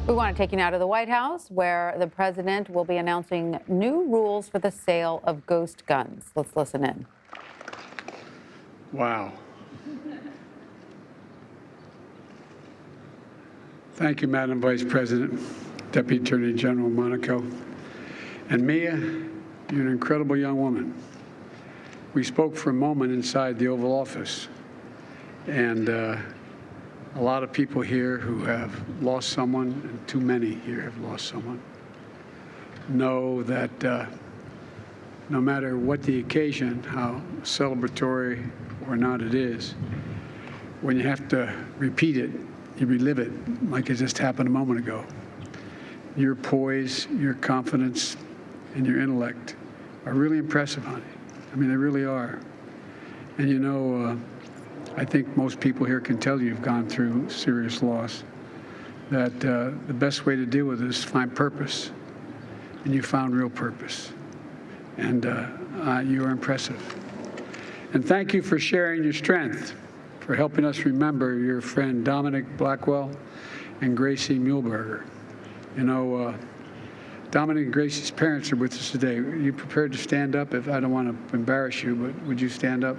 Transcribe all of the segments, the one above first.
We want to take you now to the White House, where the president will be announcing new rules for the sale of ghost guns. Let's listen in. Wow. Thank you, Madam Vice President, Deputy Attorney General Monaco. And Mia, you're an incredible young woman. We spoke for a moment inside the Oval Office, and a lot of people here who have lost someone, and too many here have lost someone, know that no matter what the occasion, how celebratory or not it is, when you have to repeat it, you relive it like it just happened a moment ago. Your poise, your confidence, and your intellect are really impressive, honey. I mean, they really are. And you know, I think most people here can tell you've gone through serious loss, that the best way to deal with it is to find purpose. And you found real purpose. And you are impressive. And thank you for sharing your strength, for helping us remember your friend Dominic Blackwell and Gracie Muehlberger. You know, Dominic and Gracie's parents are with us today. Are you prepared to stand up? If I don't want to embarrass you, but would you stand up?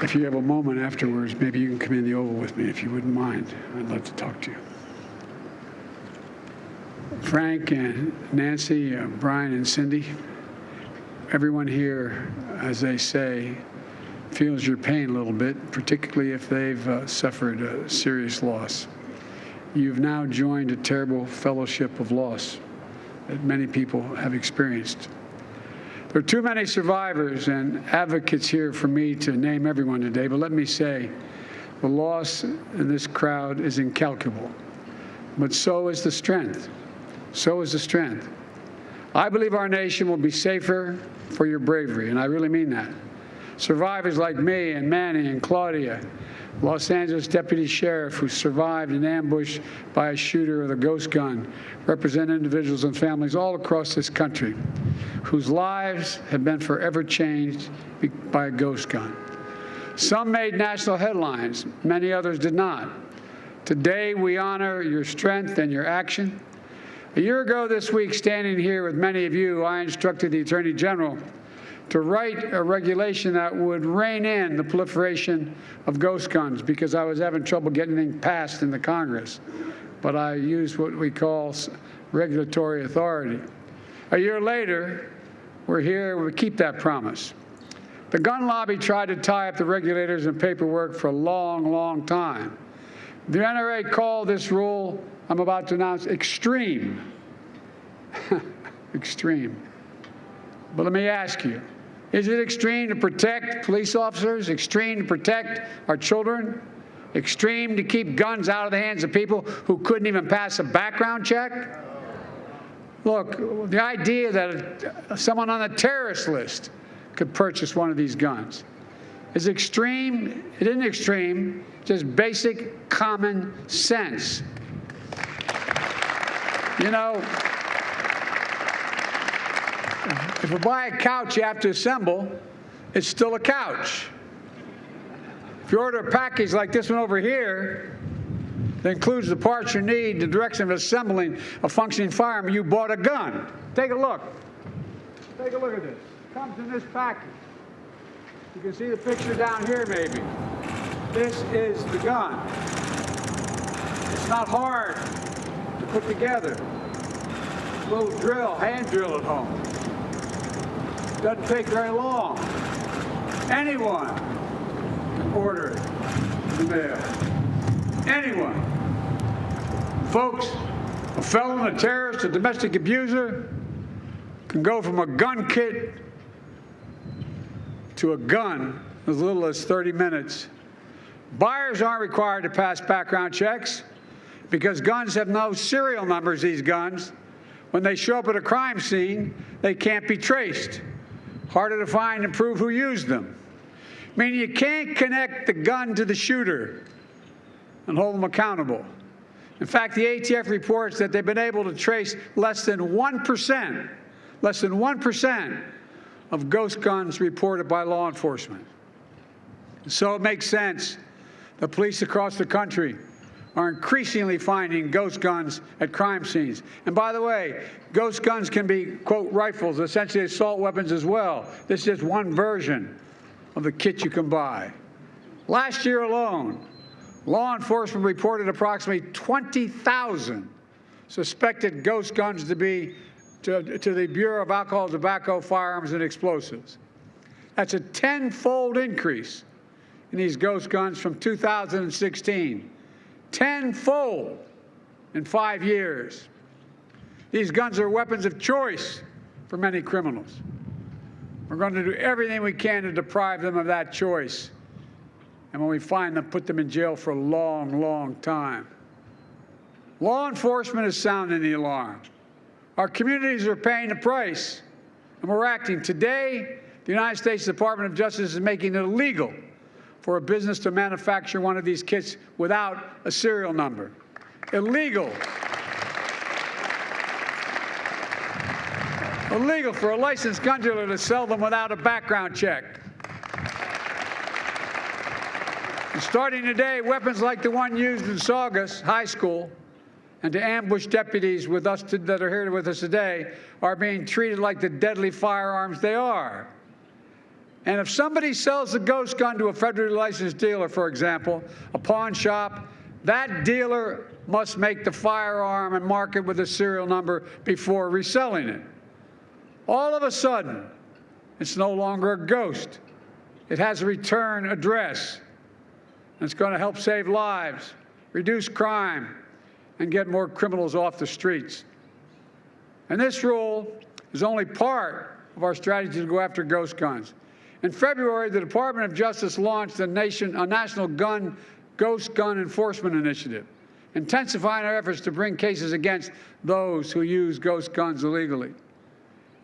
If you have a moment afterwards, maybe you can come in the Oval with me if you wouldn't mind. I'd love to talk to you. Frank and Nancy, Brian and Cindy, everyone here, as they say, feels your pain a little bit, particularly if they've suffered a serious loss. You've now joined a terrible fellowship of loss that many people have experienced. There are too many survivors and advocates here for me to name everyone today, but let me say the loss in this crowd is incalculable, but so is the strength. So is the strength. I believe our nation will be safer for your bravery, and I really mean that. Survivors like me and Manny and Claudia, Los Angeles Deputy Sheriff who survived an ambush by a shooter with a ghost gun, represent individuals and families all across this country whose lives have been forever changed by a ghost gun. Some made national headlines, many others did not. Today, we honor your strength and your action. A year ago this week, standing here with many of you, I instructed the Attorney General to write a regulation that would rein in the proliferation of ghost guns because I was having trouble getting anything passed in the Congress. But I used what we call regulatory authority. A year later, we're here, we keep that promise. The gun lobby tried to tie up the regulators in paperwork for a long, long time. The NRA called this rule I'm about to announce extreme. Extreme. But let me ask you, is it extreme to protect police officers? Extreme to protect our children? Extreme to keep guns out of the hands of people who couldn't even pass a background check? Look, the idea that someone on the terrorist list could purchase one of these guns is extreme. It isn't extreme, just basic common sense. You know, if you buy a couch you have to assemble, it's still a couch. If you order a package like this one over here that includes the parts you need, the direction of assembling a functioning firearm, you bought a gun. Take a look. Take a look at this. It comes in this package. You can see the picture down here maybe. This is the gun. It's not hard to put together. A little drill, hand drill at home. Doesn't take very long. Anyone can order it in the mail. Anyone. Folks, a felon, a terrorist, a domestic abuser can go from a gun kit to a gun in as little as 30 minutes. Buyers aren't required to pass background checks because guns have no serial numbers, these guns. When they show up at a crime scene, they can't be traced. Harder to find and prove who used them. Meaning you can't connect the gun to the shooter and hold them accountable. In fact, the ATF reports that they've been able to trace less than 1% of ghost guns reported by law enforcement. So it makes sense that police across the country are increasingly finding ghost guns at crime scenes. And by the way, ghost guns can be, quote, rifles, essentially assault weapons as well. This is just one version of the kit you can buy. Last year alone, law enforcement reported approximately 20,000 suspected ghost guns to the Bureau of Alcohol, Tobacco, Firearms and Explosives. That's a 10-fold increase in these ghost guns from 2016. 10-fold in 5 years. These guns are weapons of choice for many criminals. We're going to do everything we can to deprive them of that choice. And when we find them, put them in jail for a long, long time. Law enforcement is sounding the alarm. Our communities are paying the price, and we're acting. Today, the United States Department of Justice is making it illegal for a business to manufacture one of these kits without a serial number. Illegal. Illegal for a licensed gun dealer to sell them without a background check. And starting today, weapons like the one used in Saugus High School and to ambush deputies that are here with us today are being treated like the deadly firearms they are. And if somebody sells a ghost gun to a federally licensed dealer, for example, a pawn shop, that dealer must make the firearm and mark it with a serial number before reselling it. All of a sudden, it's no longer a ghost. It has a return address. And it's going to help save lives, reduce crime, and get more criminals off the streets. And this rule is only part of our strategy to go after ghost guns. In February, the Department of Justice launched a national ghost gun enforcement initiative, intensifying our efforts to bring cases against those who use ghost guns illegally.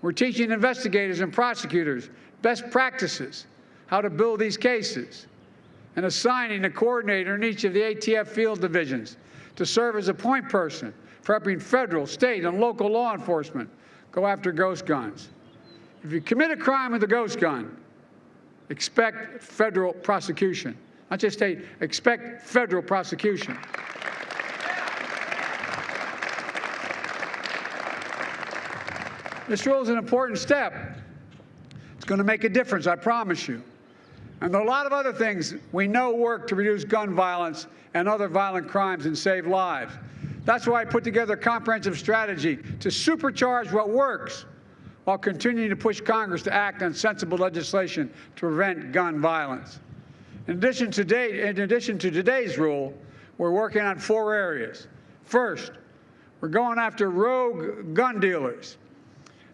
We're teaching investigators and prosecutors best practices, how to build these cases, and assigning a coordinator in each of the ATF field divisions to serve as a point person for helping federal, state, and local law enforcement go after ghost guns. If you commit a crime with a ghost gun, expect federal prosecution. Not just state, expect federal prosecution. This rule is an important step. It's going to make a difference, I promise you. And there are a lot of other things we know work to reduce gun violence and other violent crimes and save lives. That's why I put together a comprehensive strategy to supercharge what works while continuing to push Congress to act on sensible legislation to prevent gun violence. In addition to today's rule, we're working on 4 areas. First, we're going after rogue gun dealers.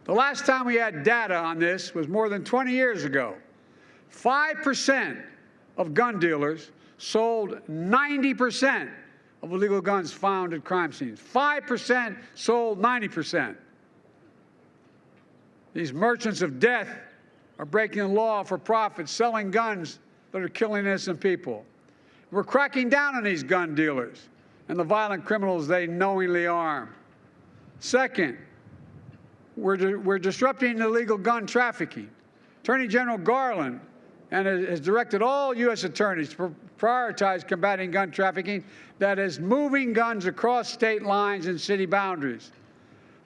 The last time we had data on this was more than 20 years ago. 5% of gun dealers sold 90% of illegal guns found at crime scenes. 5% sold 90%. These merchants of death are breaking the law for profit, selling guns that are killing innocent people. We're cracking down on these gun dealers and the violent criminals they knowingly arm. Second, we're disrupting illegal gun trafficking. Attorney General Garland has directed all U.S. attorneys to prioritize combating gun trafficking, that is, moving guns across state lines and city boundaries.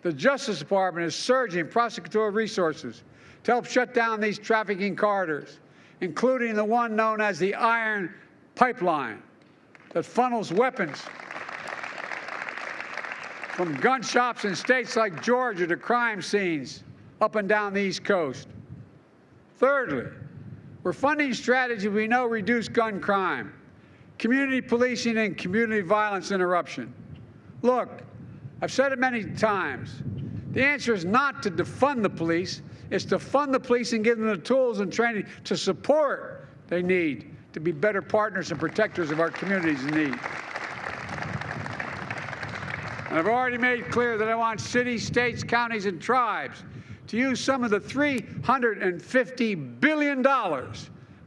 The Justice Department is surging prosecutorial resources to help shut down these trafficking corridors, including the one known as the Iron Pipeline that funnels weapons from gun shops in states like Georgia to crime scenes up and down the East Coast. Thirdly, we're funding strategies we know reduce gun crime, community policing, and community violence interruption. Look, I've said it many times. The answer is not to defund the police. It's to fund the police and give them the tools and training to support they need to be better partners and protectors of our communities in need. And I've already made clear that I want cities, states, counties, and tribes to use some of the $350 billion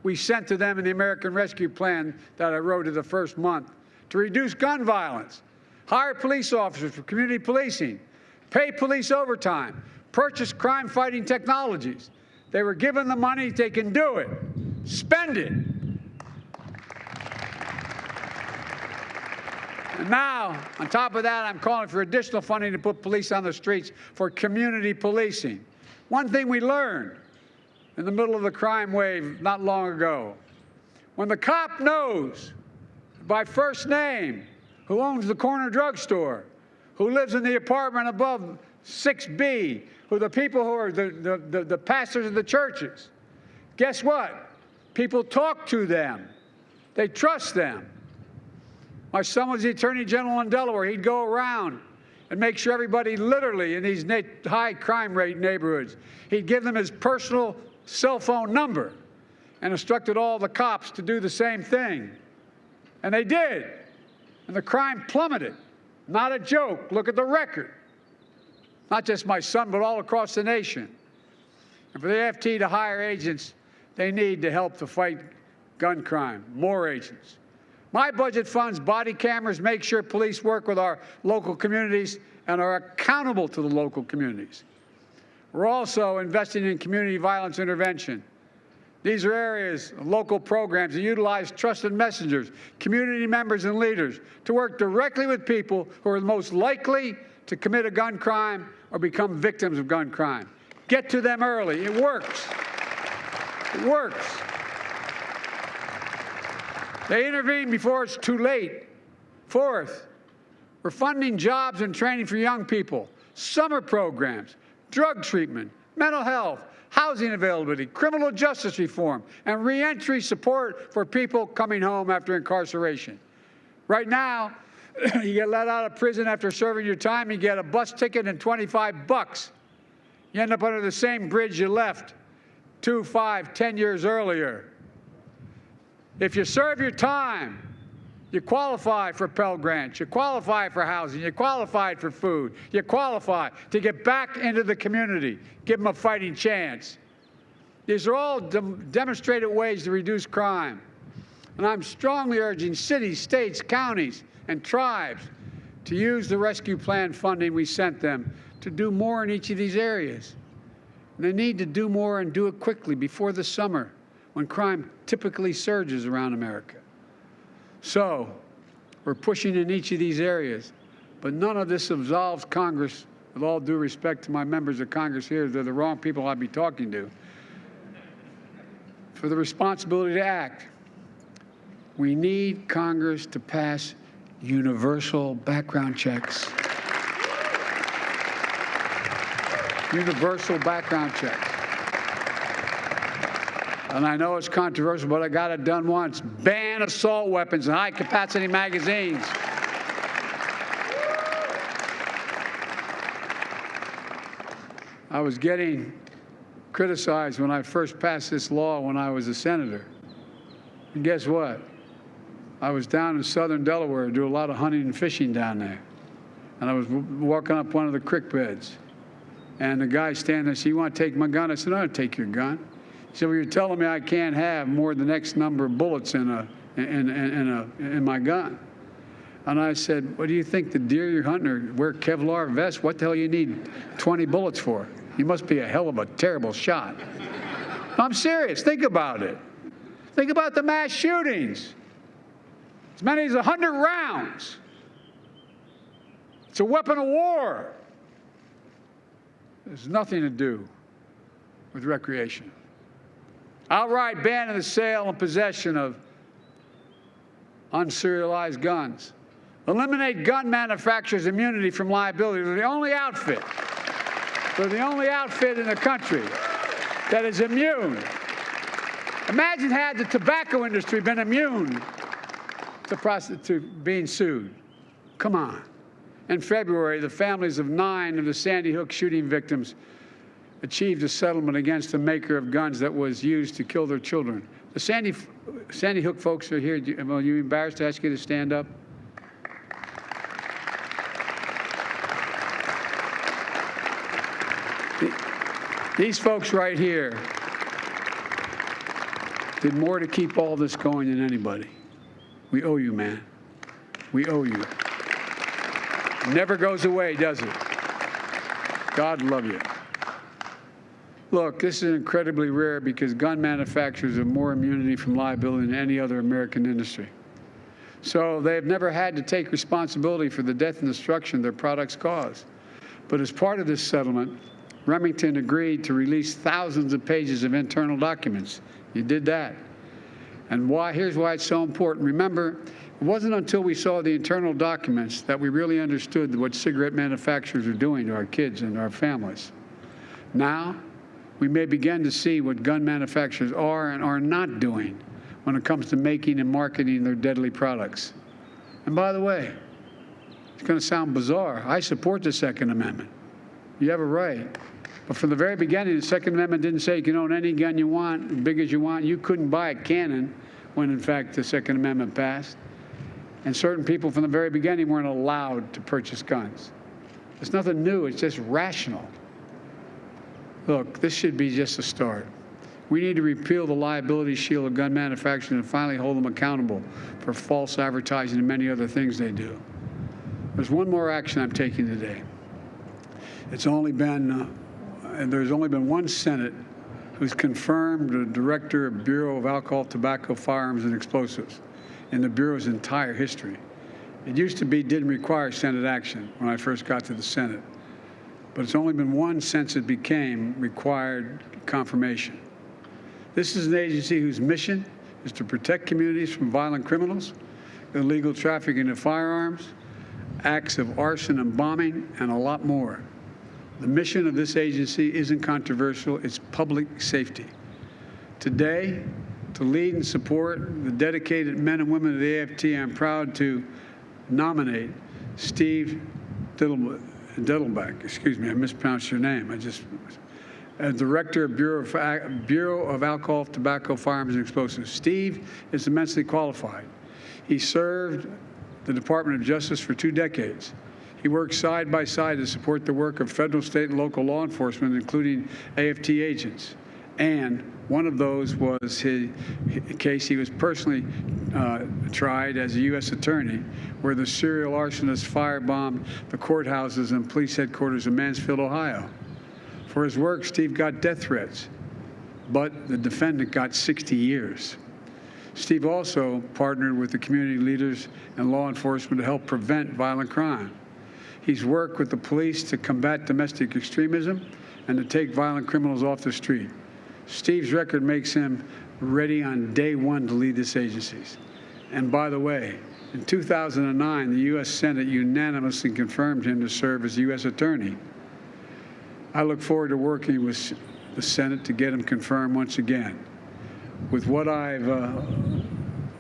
we sent to them in the American Rescue Plan that I wrote in the first month to reduce gun violence, hire police officers for community policing, pay police overtime, purchase crime-fighting technologies. They were given the money, they can do it. Spend it. And now, on top of that, I'm calling for additional funding to put police on the streets for community policing. One thing we learned in the middle of the crime wave not long ago, when the cop knows by first name who owns the corner drugstore, who lives in the apartment above 6B, who the people who are the pastors of the churches, guess what? People talk to them. They trust them. My son was the Attorney General in Delaware. He'd go around and make sure everybody literally in these high crime rate neighborhoods, he'd give them his personal cell phone number and instructed all the cops to do the same thing. And they did. And the crime plummeted. Not a joke. Look at the record. Not just my son, but all across the nation. And for the AFT to hire agents, they need to help to fight gun crime. More agents. My budget funds body cameras, make sure police work with our local communities and are accountable to the local communities. We're also investing in community violence intervention. These are areas of local programs that utilize trusted messengers, community members, and leaders to work directly with people who are the most likely to commit a gun crime or become victims of gun crime. Get to them early. It works. It works. They intervene before it's too late. Fourth, we're funding jobs and training for young people, summer programs, drug treatment, mental health, housing availability, criminal justice reform, and reentry support for people coming home after incarceration. Right now, you get let out of prison after serving your time, you get a bus ticket and $25. You end up under the same bridge you left 2, 5, 10 years earlier. If you serve your time, you qualify for Pell Grants, you qualify for housing, you qualify for food, you qualify to get back into the community, give them a fighting chance. These are all demonstrated ways to reduce crime. And I'm strongly urging cities, states, counties, and tribes to use the rescue plan funding we sent them to do more in each of these areas. And they need to do more and do it quickly before the summer, when crime typically surges around America. So, we're pushing in each of these areas, but none of this absolves Congress, with all due respect to my members of Congress here, they're the wrong people I'd be talking to, for the responsibility to act. We need Congress to pass universal background checks. Universal background checks. And I know it's controversial, but I got it done once. Ban assault weapons and high-capacity magazines. I was getting criticized when I first passed this law when I was a senator. And guess what? I was down in southern Delaware, do a lot of hunting and fishing down there. And I was walking up one of the creek beds. And the guy standing there said, "You want to take my gun?" I said, "I don't take your gun." He said, "Well, you're telling me I can't have more than the next number of bullets in my gun." And I said, "What do you think, the deer you're hunting or wear Kevlar vests? What the hell you need 20 bullets for? You must be a hell of a terrible shot." I'm serious. Think about it. Think about the mass shootings. As many as 100 rounds. It's a weapon of war. There's nothing to do with recreation. Outright ban of the sale and possession of unserialized guns. Eliminate gun manufacturers' immunity from liability. They're the only outfit. They're the only outfit in the country that is immune. Imagine had the tobacco industry been immune to being sued. Come on. In February, the families of 9 of the Sandy Hook shooting victims achieved a settlement against the maker of guns that was used to kill their children. The Sandy Hook folks are here. Are you embarrassed to ask you to stand up? These folks right here did more to keep all this going than anybody. We owe you, man. We owe you. Never goes away, does it? God love you. Look, this is incredibly rare because gun manufacturers have more immunity from liability than any other American industry. So they've never had to take responsibility for the death and destruction their products cause. But as part of this settlement, Remington agreed to release thousands of pages of internal documents. You did that. And here's why it's so important. Remember, it wasn't until we saw the internal documents that we really understood what cigarette manufacturers are doing to our kids and our families. Now, we may begin to see what gun manufacturers are and are not doing when it comes to making and marketing their deadly products. And by the way, it's going to sound bizarre. I support the Second Amendment. You have a right. But from the very beginning, the Second Amendment didn't say you can own any gun you want, as big as you want. You couldn't buy a cannon when, in fact, the Second Amendment passed. And certain people from the very beginning weren't allowed to purchase guns. It's nothing new. It's just rational. Look, this should be just a start. We need to repeal the liability shield of gun manufacturers and finally hold them accountable for false advertising and many other things they do. There's one more action I'm taking today. There's only been one Senate who's confirmed the Director of Bureau of Alcohol, Tobacco, Firearms and Explosives in the Bureau's entire history. It used to be didn't require Senate action when I first got to the Senate. But it's only been one since it became required confirmation. This is an agency whose mission is to protect communities from violent criminals, illegal trafficking of firearms, acts of arson and bombing, and a lot more. The mission of this agency isn't controversial. It's public safety. Today, to lead and support the dedicated men and women of the AFT, I'm proud to nominate Steve Dettelbach. Excuse me, I mispronounced your name. As Director of Bureau of Alcohol, Tobacco, Firearms and Explosives. Steve is immensely qualified. He served the Department of Justice for 2 decades. He worked side by side to support the work of federal, state, and local law enforcement, including AFT agents. And one of those was his case. He was personally tried as a U.S. attorney, where the serial arsonist firebombed the courthouses and police headquarters in Mansfield, Ohio. For his work, Steve got death threats, but the defendant got 60 years. Steve also partnered with the community leaders and law enforcement to help prevent violent crime. He's worked with the police to combat domestic extremism and to take violent criminals off the street. Steve's record makes him ready on day one to lead this agency. And by the way, in 2009, the U.S. Senate unanimously confirmed him to serve as U.S. Attorney. I look forward to working with the Senate to get him confirmed once again. With what I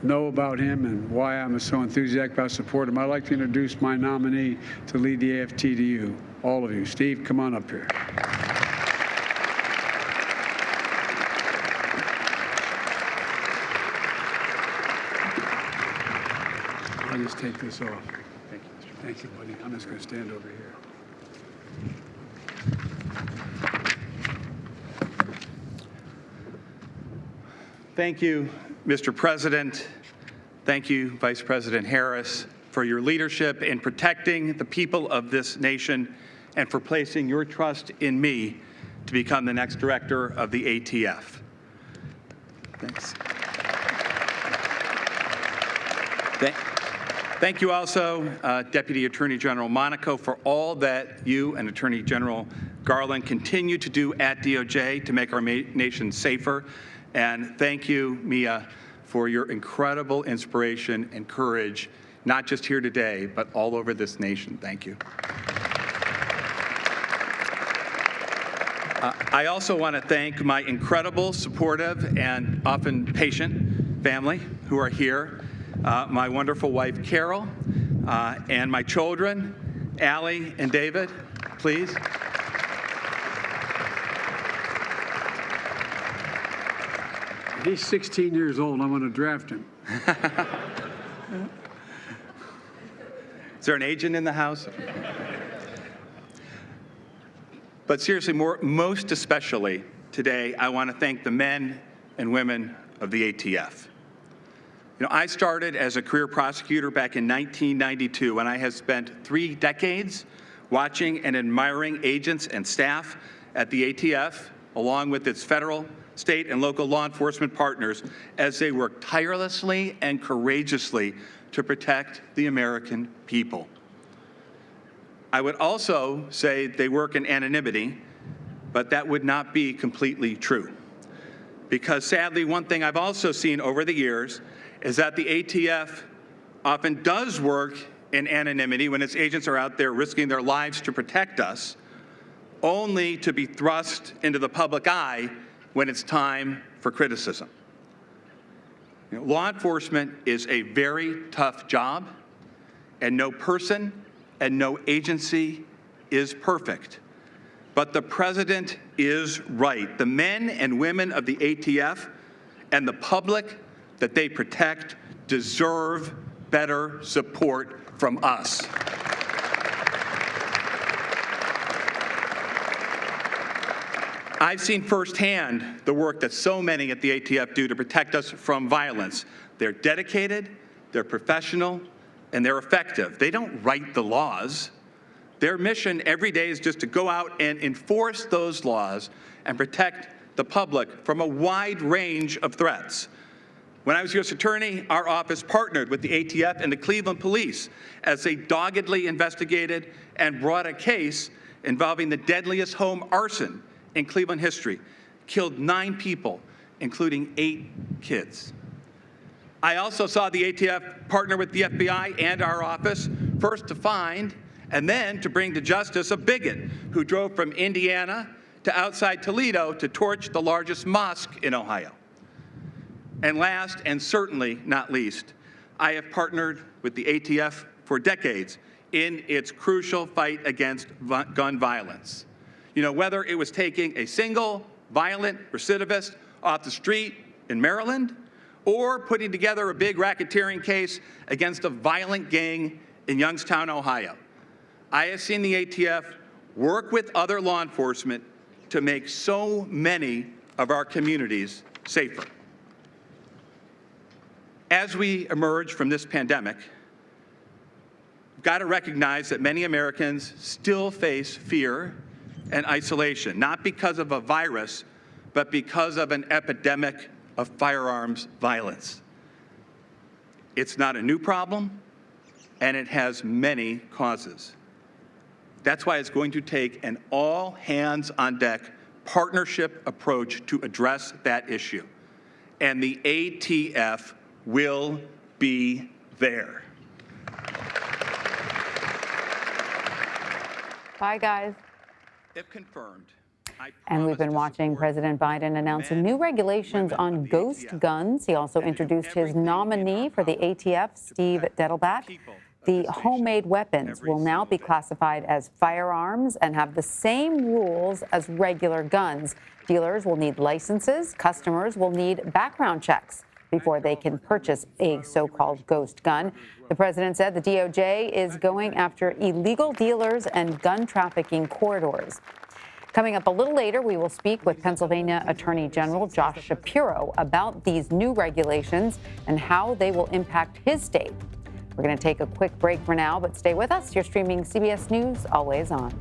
know about him and why I'm so enthusiastic about supporting him, I'd like to introduce my nominee to lead the AFT to you, all of you. Steve, come on up here. I'll just take this off. Thank you, Mr. Thank you, buddy. I'm just going to stand over here. Thank you, Mr. President. Thank you, Vice President Harris, for your leadership in protecting the people of this nation and for placing your trust in me to become the next director of the ATF. Thanks. Thank you also, Deputy Attorney General Monaco, for all that you and Attorney General Garland continue to do at DOJ to make our nation safer. And thank you, Mia, for your incredible inspiration and courage, not just here today, but all over this nation. Thank you. I also want to thank my incredible, supportive, and often patient family who are here. My wonderful wife, Carol, and my children, Allie and David, please. He's 16 years old. I'm going to draft him. Is there an agent in the house? But seriously, most especially today, I want to thank the men and women of the ATF. I started as a career prosecutor back in 1992, and I have spent 3 decades watching and admiring agents and staff at the ATF, along with its federal, state, and local law enforcement partners, as they work tirelessly and courageously to protect the American people. I would also say they work in anonymity, but that would not be completely true. Because sadly, one thing I've also seen over the years is that the ATF often does work in anonymity when its agents are out there risking their lives to protect us, only to be thrust into the public eye when it's time for criticism. Law enforcement is a very tough job, and no person and no agency is perfect. But the president is right. The men and women of the ATF and the public that they protect deserve better support from us. I've seen firsthand the work that so many at the ATF do to protect us from violence. They're dedicated, they're professional, and they're effective. They don't write the laws. Their mission every day is just to go out and enforce those laws and protect the public from a wide range of threats. When I was U.S. Attorney, our office partnered with the ATF and the Cleveland Police as they doggedly investigated and brought a case involving the deadliest home arson in Cleveland history, killed 9 people, including 8 kids. I also saw the ATF partner with the FBI and our office, first to find and then to bring to justice a bigot who drove from Indiana to outside Toledo to torch the largest mosque in Ohio. And last, and certainly not least, I have partnered with the ATF for decades in its crucial fight against gun violence. Whether it was taking a single violent recidivist off the street in Maryland or putting together a big racketeering case against a violent gang in Youngstown, Ohio. I have seen the ATF work with other law enforcement to make so many of our communities safer. As we emerge from this pandemic, we've got to recognize that many Americans still face fear and isolation, not because of a virus, but because of an epidemic of firearms violence. It's not a new problem, and it has many causes. That's why it's going to take an all-hands-on-deck partnership approach to address that issue. And the ATF will be there. Bye, guys. If confirmed, And we've been watching President Biden announcing new regulations on ghost guns. He also introduced his nominee for the ATF, Steve Dettelbach. The homemade weapons will now be classified as firearms and have the same rules as regular guns. Dealers will need licenses. Customers will need background checks before they can purchase a so-called ghost gun. The president said the DOJ is going after illegal dealers and gun trafficking corridors. Coming up a little later, we will speak with Pennsylvania Attorney General Josh Shapiro about these new regulations and how they will impact his state. We're going to take a quick break for now, but stay with us. You're streaming CBS News, always on.